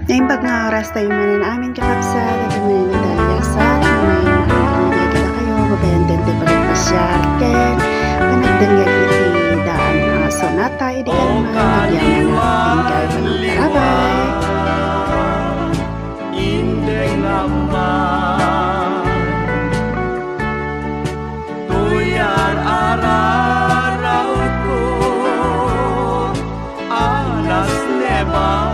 Naimbag nga oras tayo manin amin kakapsa, tayo manin nadalyasan, may maraming kita kayo, mabayantin tayo pagpasyal, ken, panagdanggag iti daan na sonata, hindi ka naman nagyaman natin kayo panagtarabay. Indeng naman tuyar araraw ko alas lebar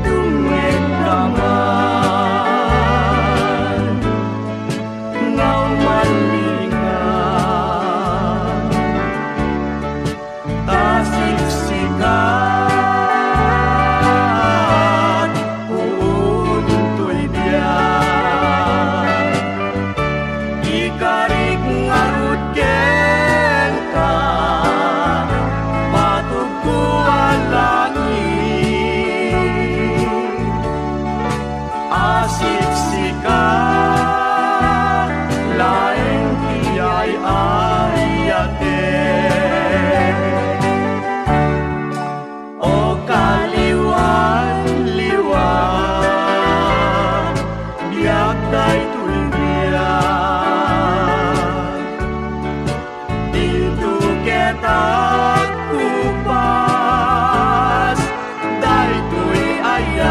dungeg naman ngaw malingan tasiksikan untoy diyan ikarig ngarut ken ka matugkuan langit asiksikan laeng iyay ayate o kaliwan-liwan biag daytoy biag dinto ketak kupas daytoy ayat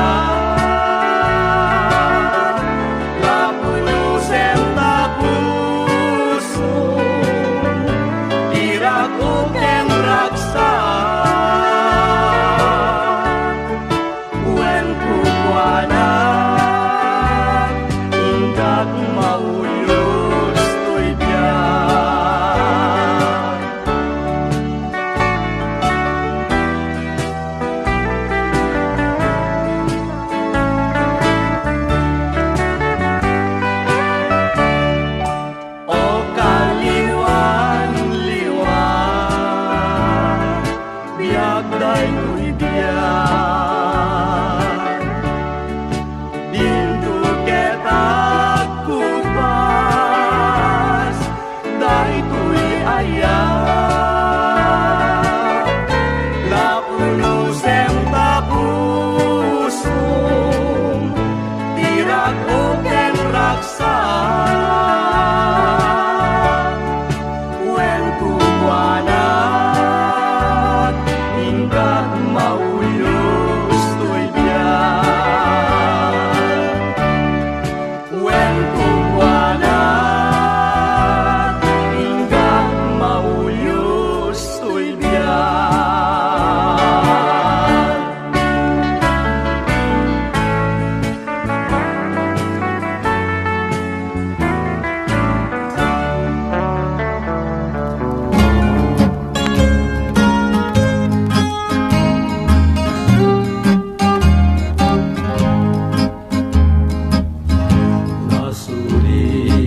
lapusen tapuso tirak uken raksa wen kukuanak ingkag mauyos toy biag o kaliwan-liwan biag daytoy biag dinto ketak kupas daytoy ayat lapunusen tapusong tirak uken raksa wen kukuanak ingkag mauyos toy biag wen kukuanak ingkag mauyos toy biag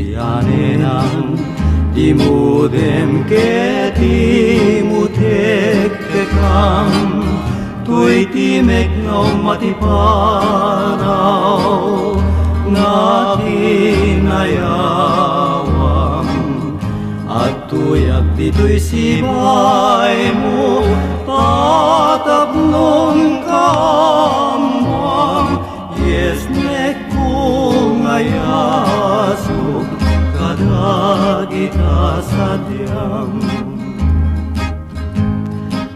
Nasurianinang dimudem ke timutek kekam tuy timek ngau matipanaw ngatin ayawam at tuyak dito'y sibay mo tatapnong kamwang yes nek kung ayasok kadagita sadyang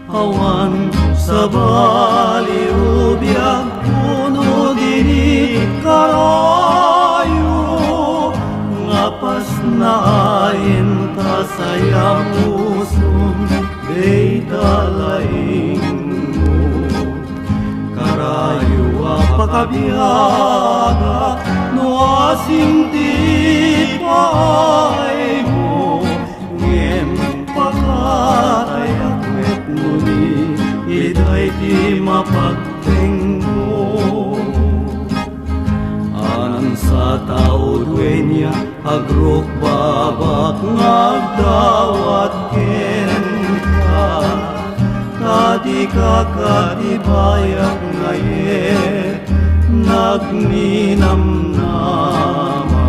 awan sa baliw biag puno dini karayo ngapas na ayin ta sayang usong dey dalaing mo karayo apakabiyaga no asing tipay mo ngem pakatayak met muli iday di mapagting mo anan sa tao duenya agrok babak ngagdawat ken ka tadi kakatibayak ngaye nagninamnama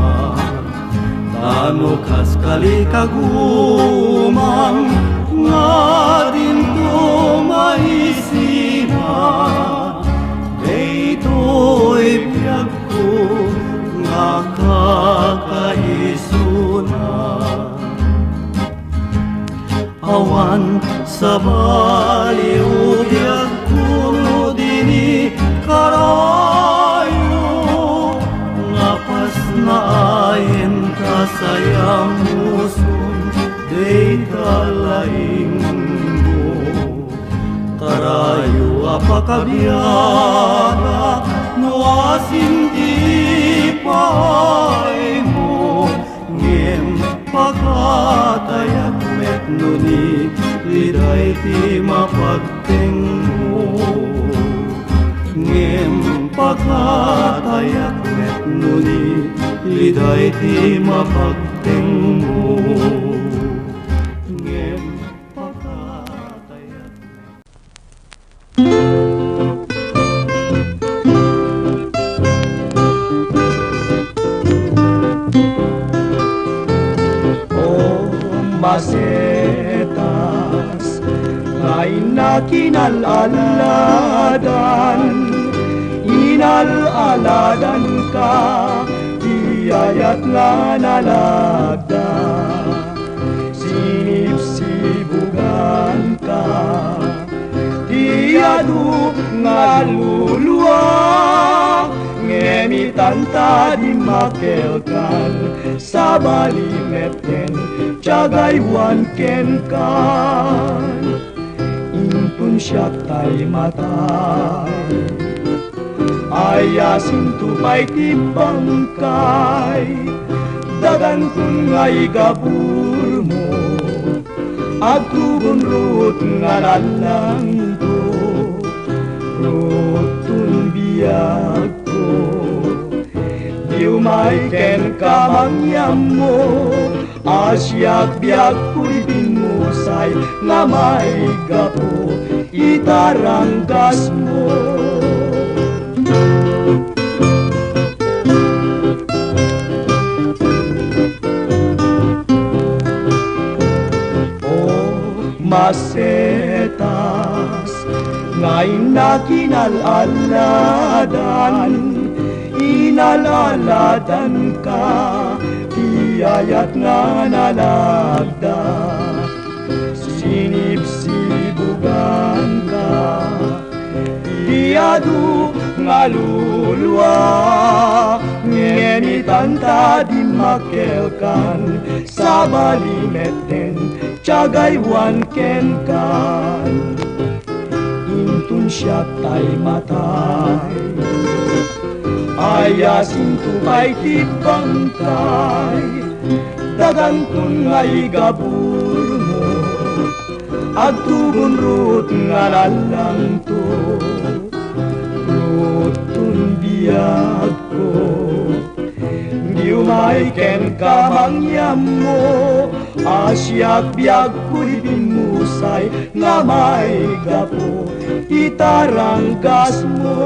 tano kas kali kagumang nga din tumaisina baliw kuno dini karayo ngapas na ayen kasayang musun dey talaing mo karayo apakabyana no asin di pahay mo ngem pagkatayak met nuni liday ti mapagteng mo ngem pagkatayak met nuni liday ti mapagteng mo ngem pagkatayak masetas ngayon na kinalaladan inalaladan ka iyayat nga nalagda sinipsibugan ka tiyadu nga luluwa ngemitanta di makelkan sa balimeten Chagaywan ken kan impun siya tay matay ayasin tupay ti bangkay dagan kun ngay gabur mo agtubon rut nga nalang to rutun biyag ko diumay ken kamangyam mo asyak biag kuy binusay nga may gapo itaranggas mo masetas ngayon na kinalaladan inalaladan ka iyayat nga nalagda sinipsibugan ka iyadu nga luluwa ngemitanta di makelkan sa balimeten Chagaywan ken kan intun siya tay matay ayasin tupay ti bangkay dagan kun ngay gabur mo agtubon rut nga nalang to rutun biyag ko diumay ken kamangyam mo asyak biag kuy binusay nga may gapo itaranggas mo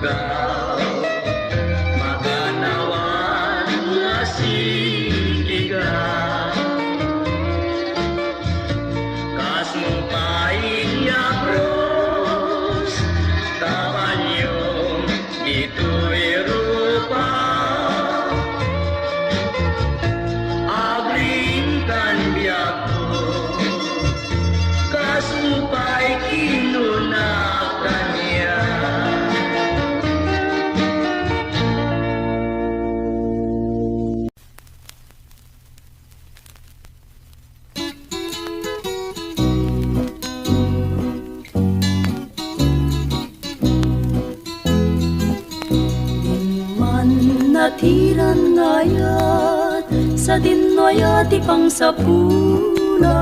tugaw maganawan nga siligan kasmong paiyang ros kabanyong dito'y rupa agring kan biyak ko kasupay kinunakan niya. Natiran ngayat sa dinoyat ipang sapulak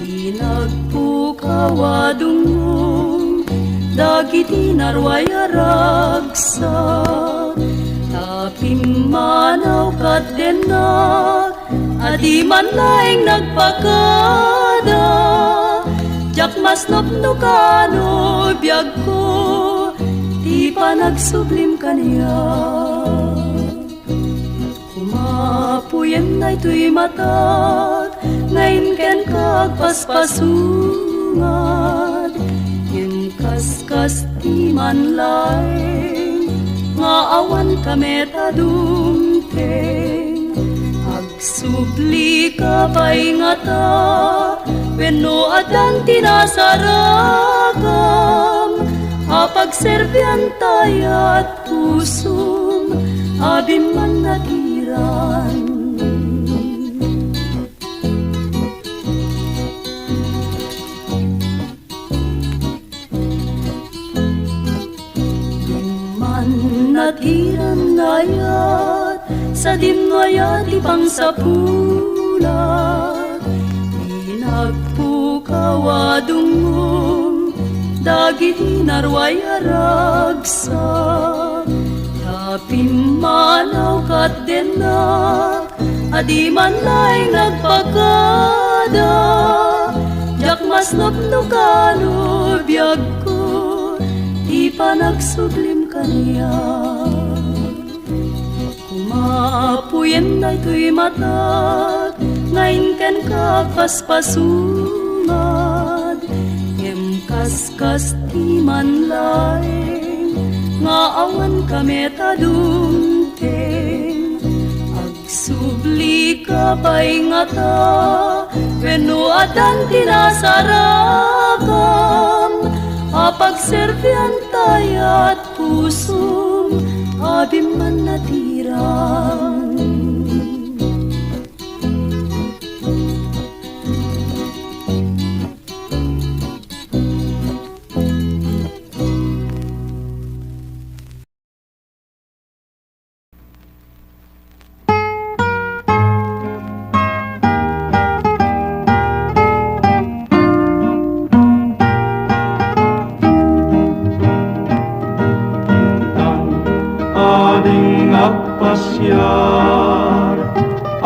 inagpukawadungong dagiti narwaya ragsa tapim manaw kat denak adi man laing nagpakada jak mas nopnukano biyag ko di pa nagsublim kaniya kumapuyen na ito'y matat ngayon ken kagpaspasungad yung kaskas di man laing nga awan kamet adumteng agsubli ka pa'y ngata wenno adang tinasaragam apagserbian tayat pusum abim man natiran man natiran ngayat sa dinngayat ipang sapulat inagpukawadungong dagiti narwaya ragsa tapim manaw kat denak adi man laing nagpakada jak mas nopnukano biyag ko di pa nagsublim kaniya kumapuyen na ito'y matat ngayon ken kagpaspasungad kaskas di man laing nga awan kamet adumteng agsubli ka pa'y ngata wenno adang tinasaragam apagserbian tayat pusum abim man natiran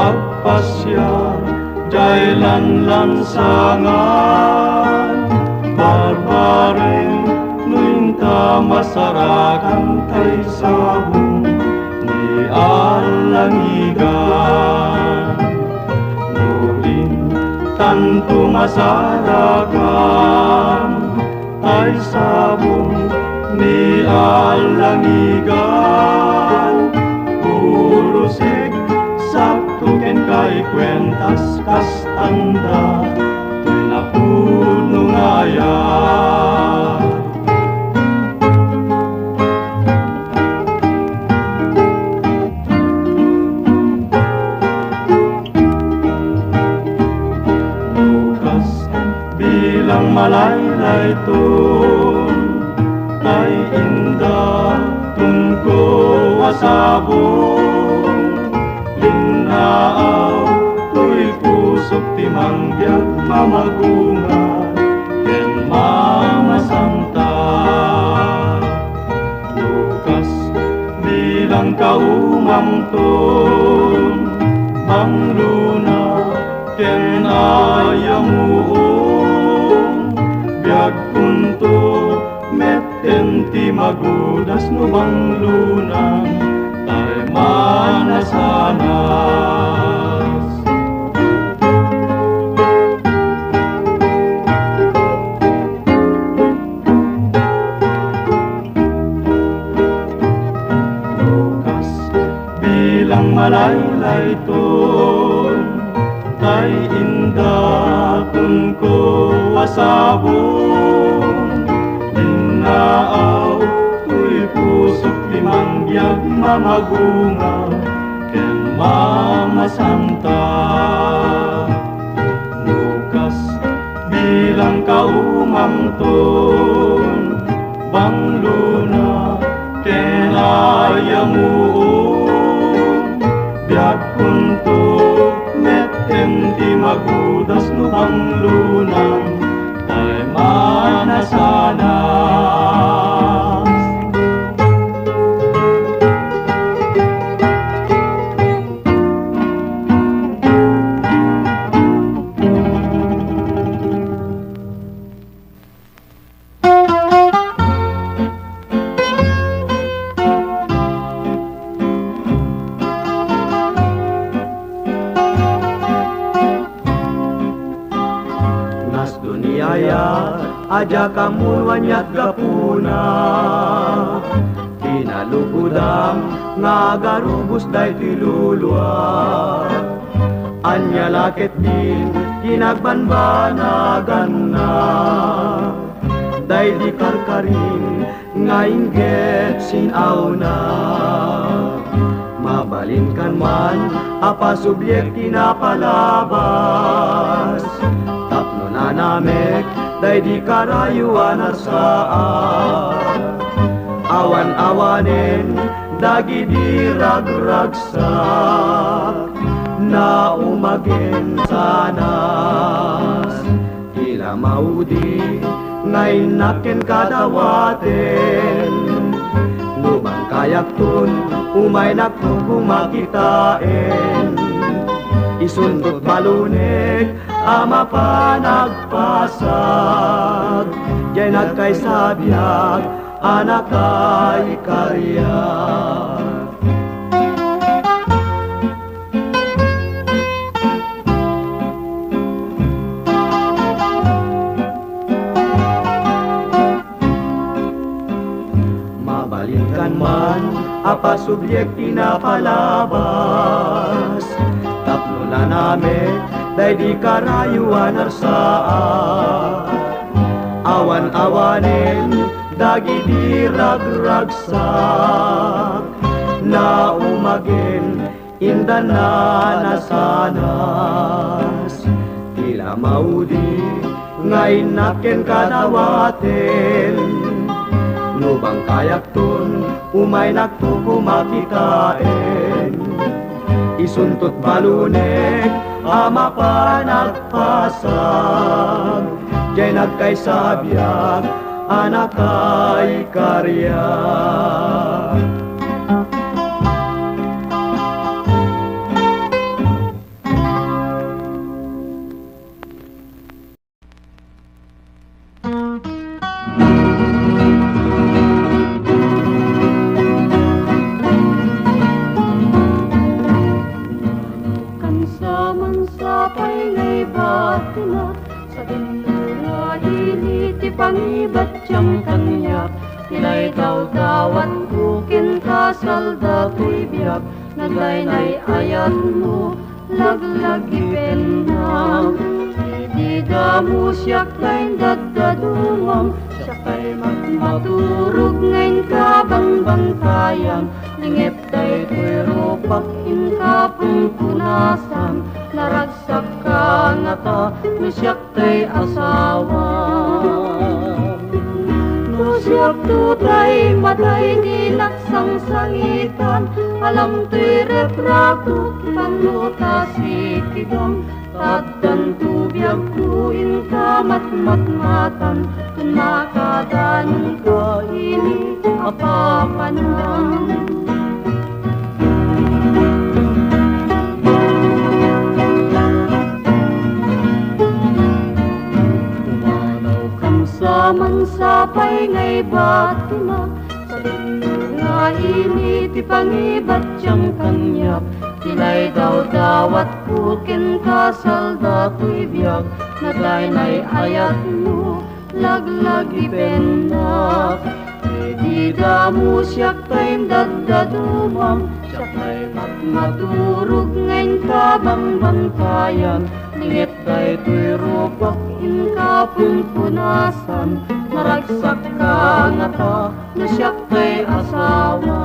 Agpasyar, dailan lansangan, barbareng nuinta masarakan tay sabong ni alangigan. Nuin tanto masarakan tay sabong ni alangigan. Urusek sakto ken kay kwentas kastanda tuy napuno ngaya bukas bilang malaylay ton ay indah tungko wasabong linaaw tuy pusok timangbyag mamagunga ken mamasanta bukas bilang kaumamton mangluna ken ayamuon biag punto metten ti magudas no banglunan tay manasanas. Lukas bilang malaylay ton tay inda kun ko asabon linaaw tuy pusok limangyag mamagunga ken Mama Santa. Lukas bilang kaumang ton bangluna ken ayamuon biag kunto metem di magudas no banglunan tay manasanas. Nas duniaya aja kamu wanyat gapuna kinalugudam ngagarubus day tilulua anya laket din kinagbanbanagan na day di karkarin ngaingget sinaw na mabalin kan man apa subyek kinapalabas tapno na namek day di karayuan asaan awan-awanen dagi diragragsak na umagen sanas tila maudi ngay naken kadawaten lubang kayak tun umay nagkukumakitain isundot malunek ama pa nagpasag jay nagkaysabyak anak kay karya. Mabalinkan man apa subyek pinapalabas tapno na namin day di karayuan arsaan awan-awanen dagi diragragsak na umagen inda na nasanas tila maudi ngay naken kadawaten lubang kayak tun umay nagtukumakitain isuntot balunek ama pa nagpasag jay nagkaysabyak anak kay karya. Sapay ngay batina sa dinura initi pangibat siyang kanya tilay daw-dawan kukin kasalda ko'y biyak naglaynay ayan mo laglagi penang di damu siyak kay dadadumang siya kay magmaturog ngayon kabang-bangkayan lingip day ko'y rupak inkapong punasan naragsak ka nga ta nusyak tay asawa nusyak tutay matay nilaksang sangitan alam to'y reprato panuta sikigam tagdan tubiyag kuin ka matmatmatan tunakadan ko ini apapanan. Saman sapay ngay batina Nga ini ti pangibat siyang kanyak, tilay daw dawat pukin kasal dato'y biyak, na tayo ayat mo, laglagi benak. Di damu siyak tayo dadadumam, siyak tayo maturog ngayon kabang bantayan, ningit tayo to'y rupak in kapumpunasan, naragsak ka nga ta, na siyak tayo asawa.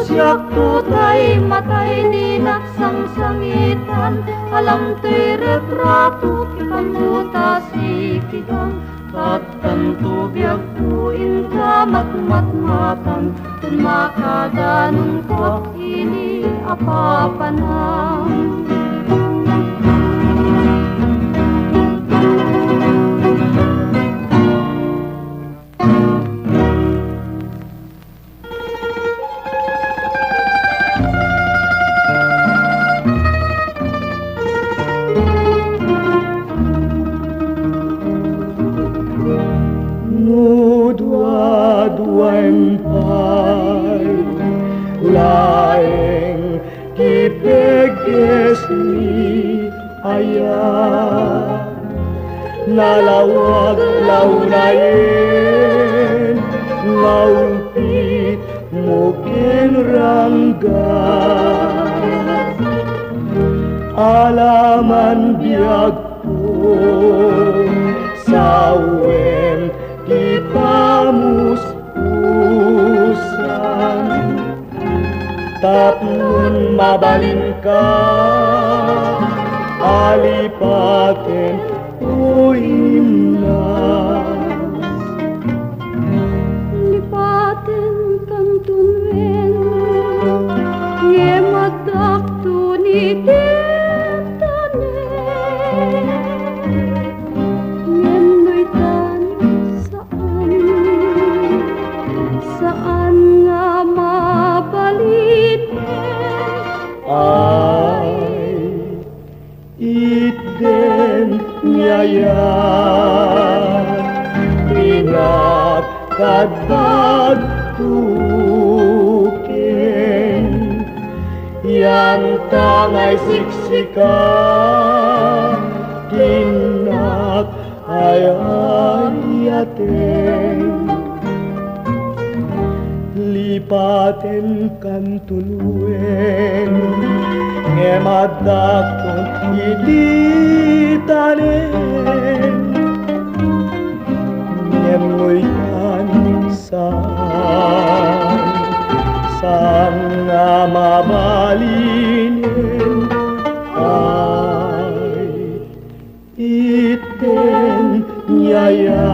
Siyak tutay matay di naksangsangitan, alam to'y retrato kipamuta sikigang, Katan tubiyag tuin ka matmatan, Tun makadanong ko ini apapanang. Laeng kipeges ni ayah, nalawag launayin, ngaumpit mungkin rangga, alaman biag po sawem kipamus-usan, tapun mabalin ka, alipatin uim na. Lipatin kang tunwen, ngemadak tunititane, ngendoitan saan nga mabalitin. Ay, iden nyaya, ingat kadag tukin, yang tangay siksika, kinak ay ayaten. Lipaten kan tuluen, ngemadakon iditanen, ngemoyan saan nga mabalinin, ay iten nyaya,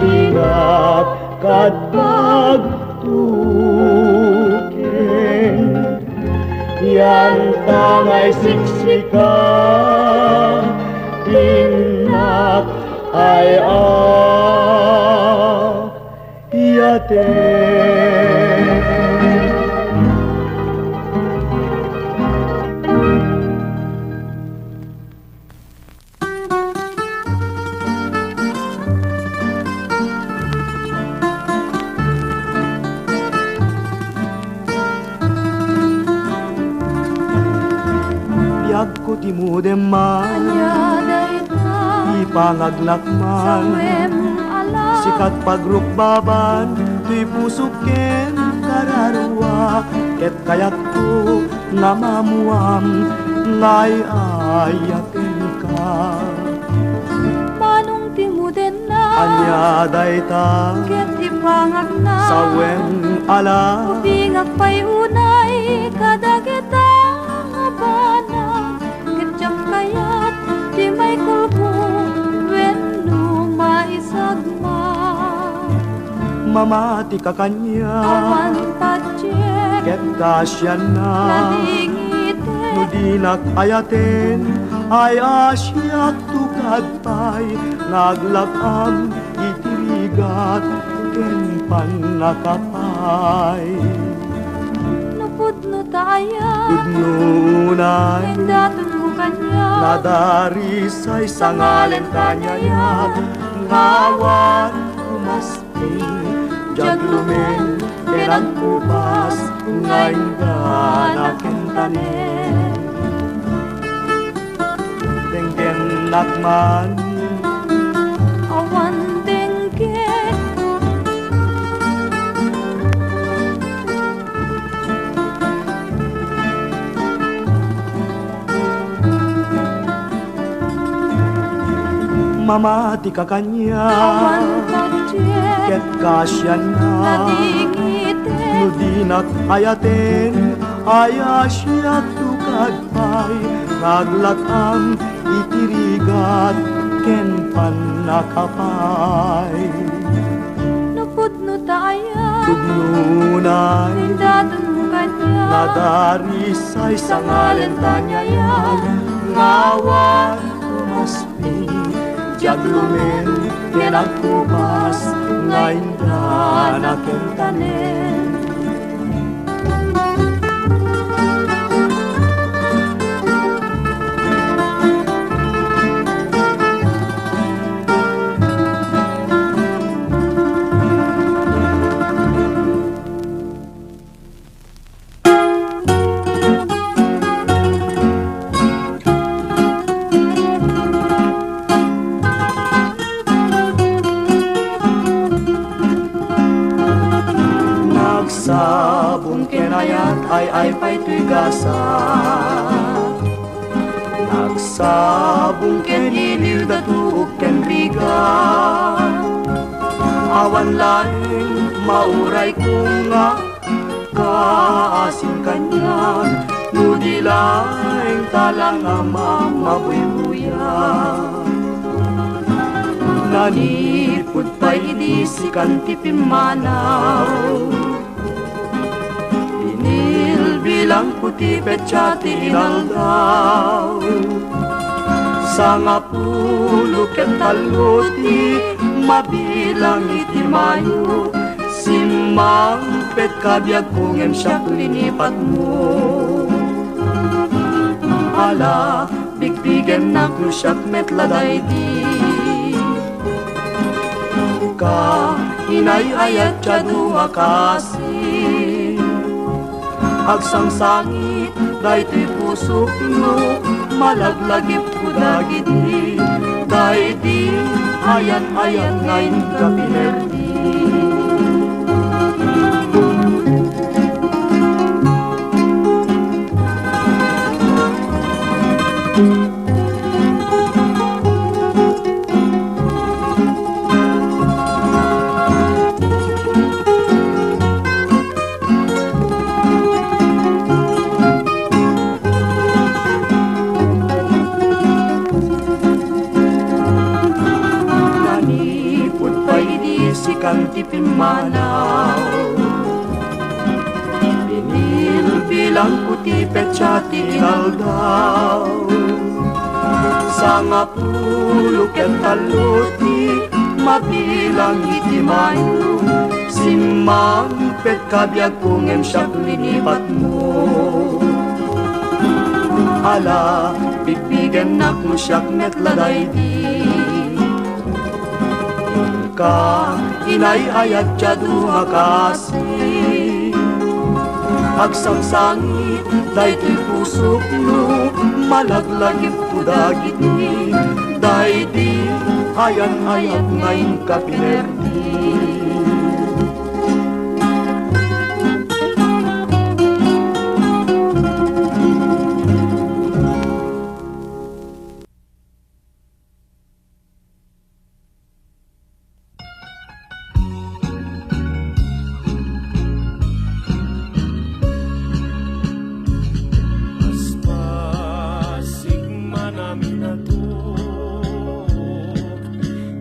ingat kadag tukin, yang tangay siksika, tinak ay ayaten. Biag ko ti mudeman, ipangaglakman, sikat pagrukbaban, tuy pusuken kararwa, ket kayak ko namamuam, ngay ayaten ka. Manong timuden na, Anya dayta, ket ipangag na, sawen ala, upingag pa'y unay, kadagita nga bana, ketjak kayat, di may kulko, wenno maisagma. mamati ka kanya, Awan padjek, ket kasyan na, lalingiten, no dinak ayaten, ay asyak tukad pa'y naglakam itirigat, ken panakapay. Napudno tayo, Udnunay, Nendatun ko kanya, nadarisay sa ngalen kanyayat, ngawan umasping jaglumen derang kubas ngayon ka nakintanin denggen nakman awan dengke mamati ka kanya awan kajek ket kasyan na nadingite nudinak ayaten ayasyak tukad pay naglakam itirigat ken panakapay napudno tayo tudnunay Nindatan mo kanya nadarisay sa ngalentanya yan ngawan umaspi jaglumen kenang kubas ngayon ka nakentanen Nagsabong kenayat ay pa'y tigasa Nagsabong keniliw datuog kenriga Awan laing mauray ko nga kaasin kanya Nudi laing talang ama mabuy-buya Nanipod pa'y idisikan tipimanaw bilang puti petsati inaldaw sa ngapulo ket taluti mabilang iti mayo simang pet kabiag kungem siyak linipat mo ala bigbigen na kusyak metladay di ka inayayat tiyadu makasi agsangsangit daytoy pusok no malaglagip ko dagiti dayti ayan-ayan ngayon ka pinerdi sikan tipimanaw Binil bilang puti petsati inaldaw Sa ngapulo ket taluti mabilang iti mayo Simang pet kabiag kungem siyak linipat mo Ala bigbigen nak mo siyak metladay di ka inayayat tiyadu makasi agsangsangit daytoy pusok no malaglagip ko dagiti dayti ayan-ayat ngayon ka pinerdi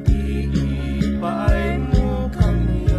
Iipaay mo kanya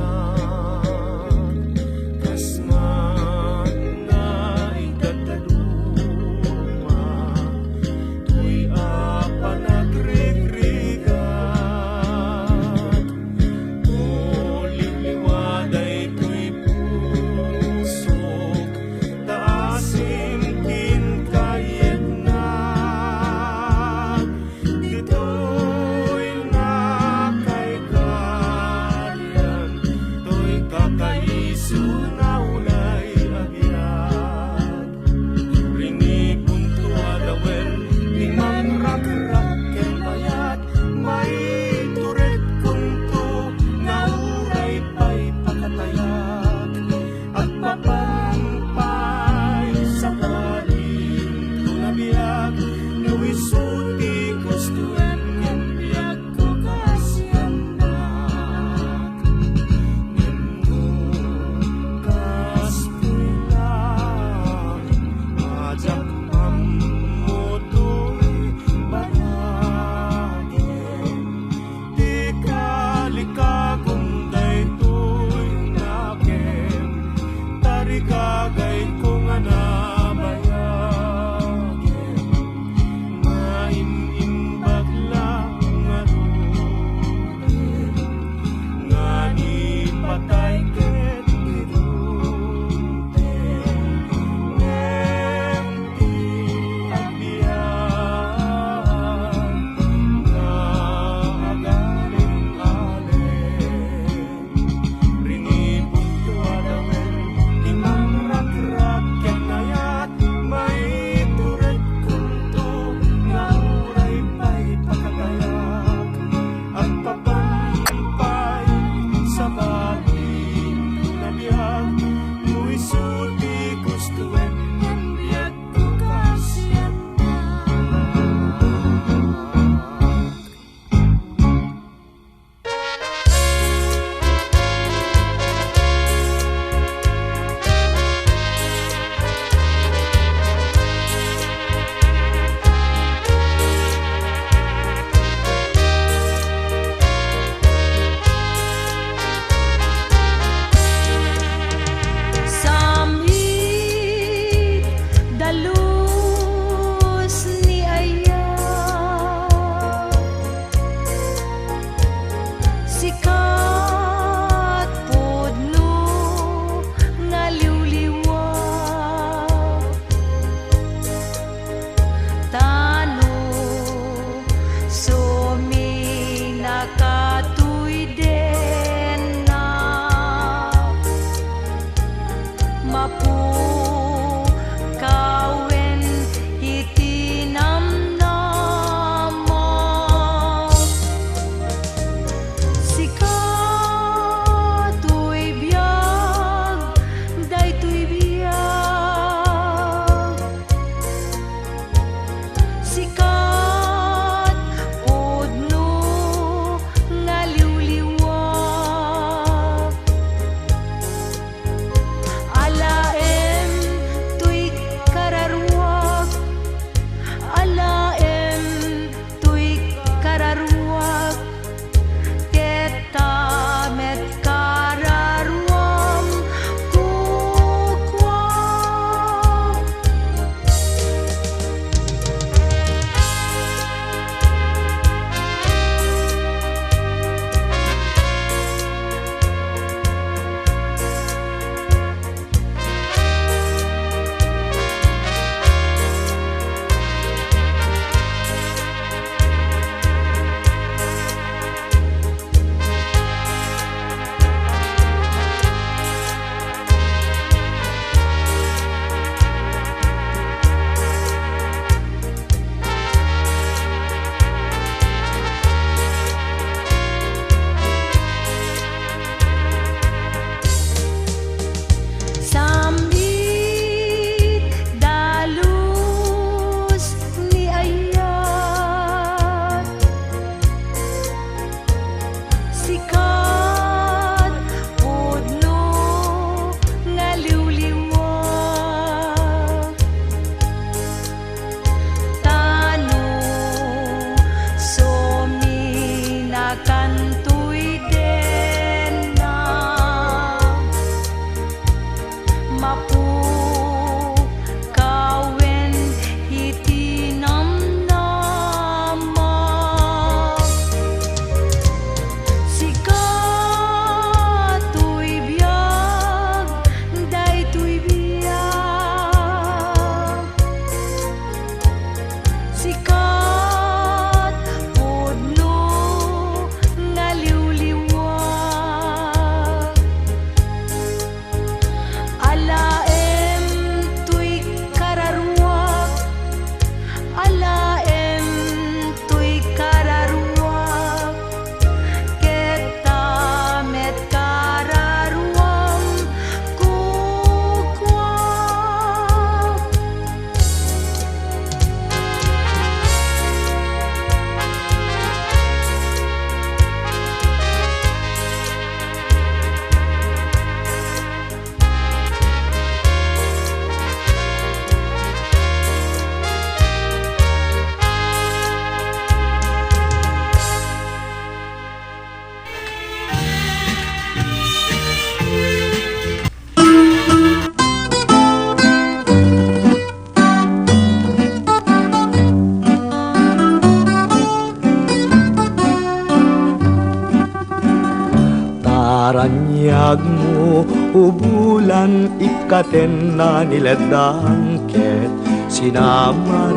Aranyag mo ubulan ikaten na niledangket Sinamar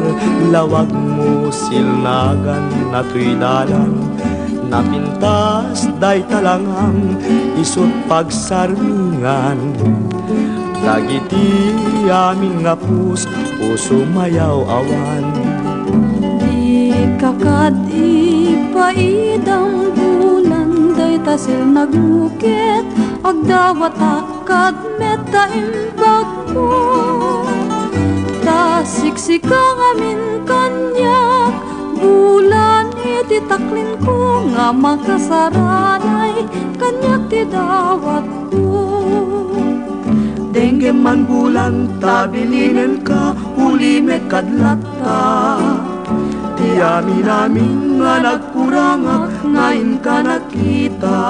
lawag mo silnagan na tuy dalan Napintas day talangang isut pagsarmingan Dagiti amin nga puso mayaw awan Ikakad ipaidang bulan day tasil nagmukit agdawat akad meta imbag mo Tasiksika amin kanyak bulan iti taklin ko nga makasaranay kanyak ti dawat ko Dengge man bulan tabilinen ka uli met kadlata Ti amin amin nga nagkurangak ngayon ka nakita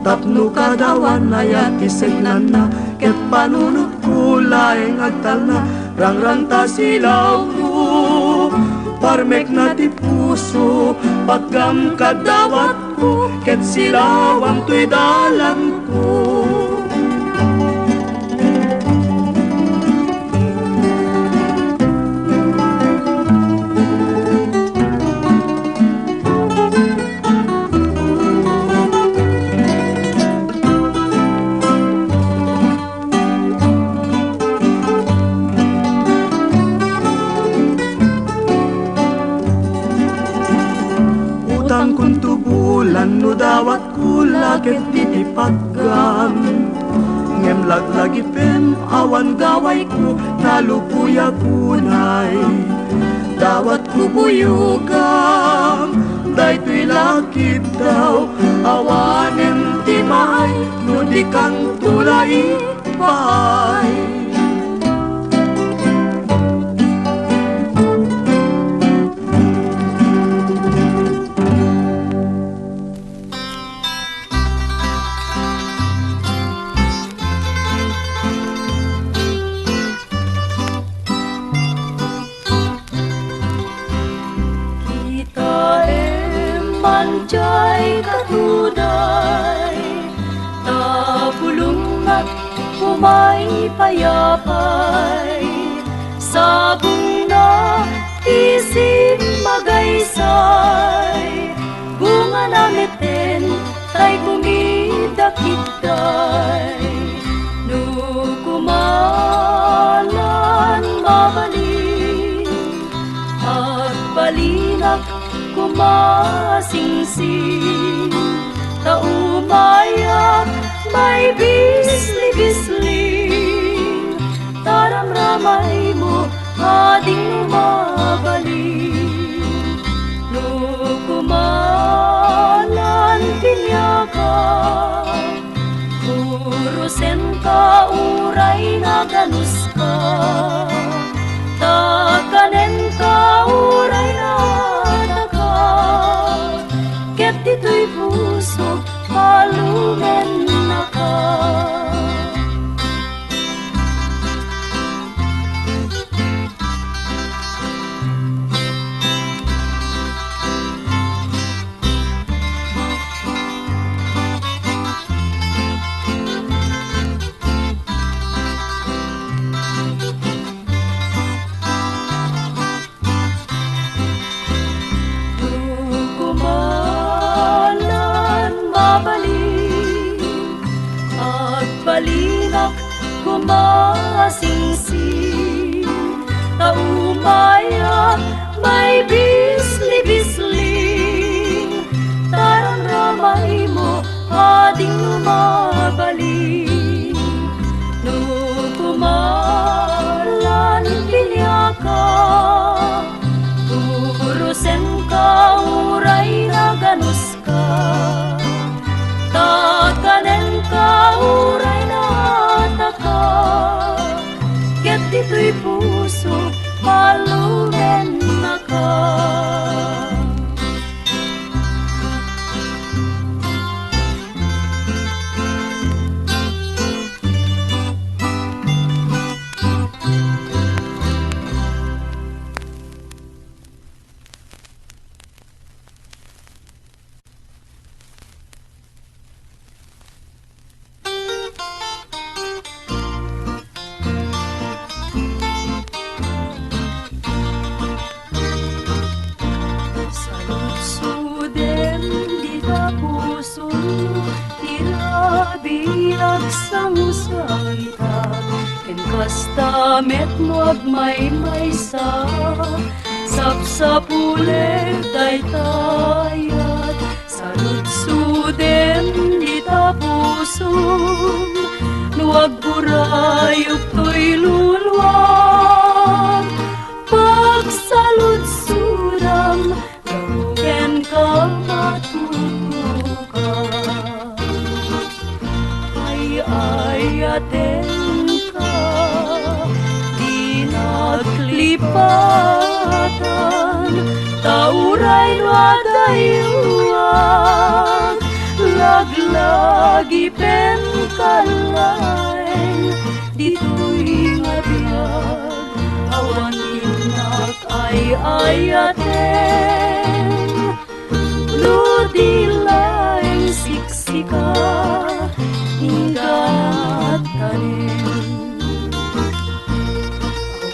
Tapno kadawan na yatisegnan na ket panunod ko laeng agtal na rangrang ta silaw mo Parmek na ti puso pagkam kadawat ko ket silawang tuy dalan ko Utang kuntu bulan no dawat kula ket titipagam Ngem laglagi pem awan gaway ko nalupuya kunay Dawat ko buyugam day tuy lakit daw awanem ti maay no di kang tulay paay Manjay katuday Tabulong at kumay payapay Sabong na isip magaysay Bunga namiten tay kumidakitay Nukumalan mabalik At balinak kumasingsing Taumayak may bisli-bisling Taramramay mo ading umabalik Nukumalan pinyaka Urusen ka uray na ganus ka Takanen ka uray na Ket dito'y puso palumen na ka Balinak kumasingsing Taumayak may bisli-bisling Taramramay mo ading umabalik Nukumalan pinyaka Urusen ka uray na ganus ka Takanen ka uray na taka Ket dito'y puso palumen na ka kasta metnog may sa sapsapule daytayat saludsuden di tapusum nuwag burayog to'y luluwag pagsaludsudam garugen ka matutukan ayaten ka di naglipatan tauray wadayuan laglagi pen kalain dito'y ngabiyag awan inak ay ayaten ludilaing siksika hinggat tanin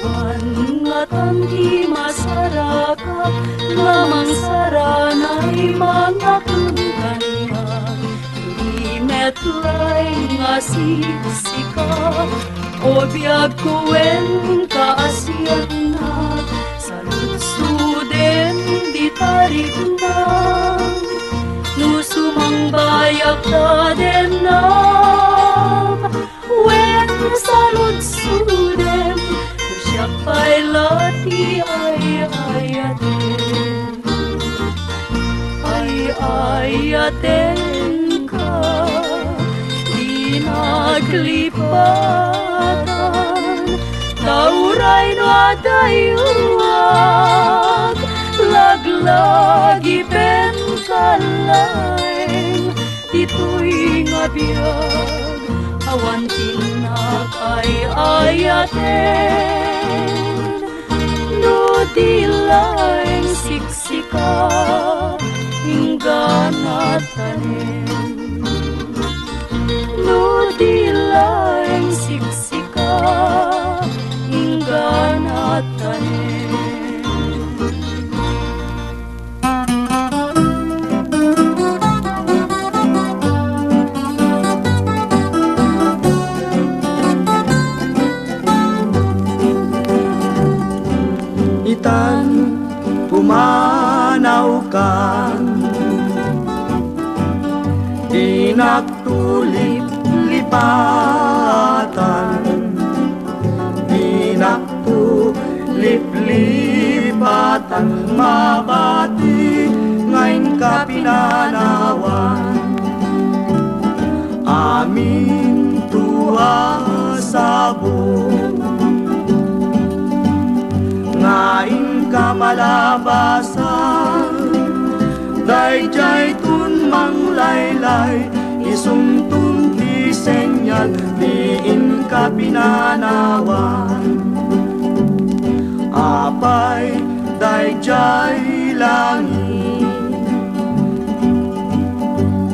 awan ngatan di masyarakat lamang saranay mga kaniya di metlay nga siksika o biyag kuwen kaasyan na saludsuden di tarik na nusumang bayak na denam wen saludsuden siya pa'y lati ay ayaten ka di naglipatan tauray no adayuag laglagi pen kalain dito'y ngabiyag awan tinak ay ayaten no dilaing siksika hingga tanin no dilaing siksika hingga tanin. Itan pumanaw kan di nagtulip lipatan di nagtulip lipatan mabati ngayon ka pinanawan amin tuwa sa buong ngayon ka malabasan dayjay tun manglaylay isumtun di senyal diin ka pinanawan apay dayjay langit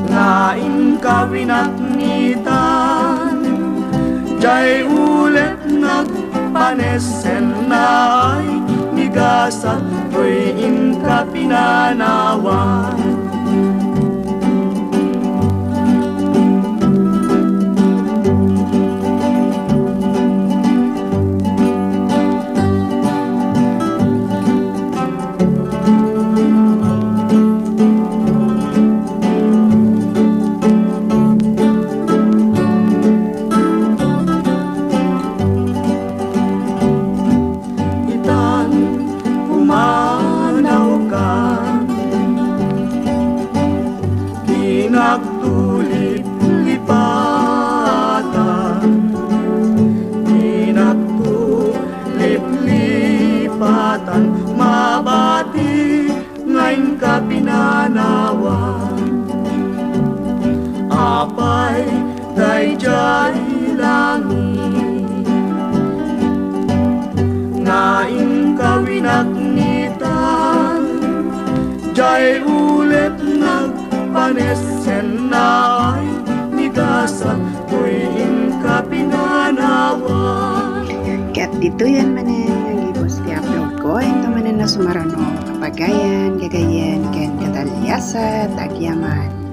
ngayon ka winatnitan jay ulit nagpanesen na ay nigasan to'y inka pinanawan nagtulip lipatan di nagtulip lipatan mabati ngayon ka pinanawan apay dayjay langit ngayon ka winaknitan jay ulit panesen na ay nigasan tuwing ka pinanawan. Kat dito yan manen ang ibos di upload ko ito manen na sumarano kapagayan, gagayan, ken kataliasa, tagyaman.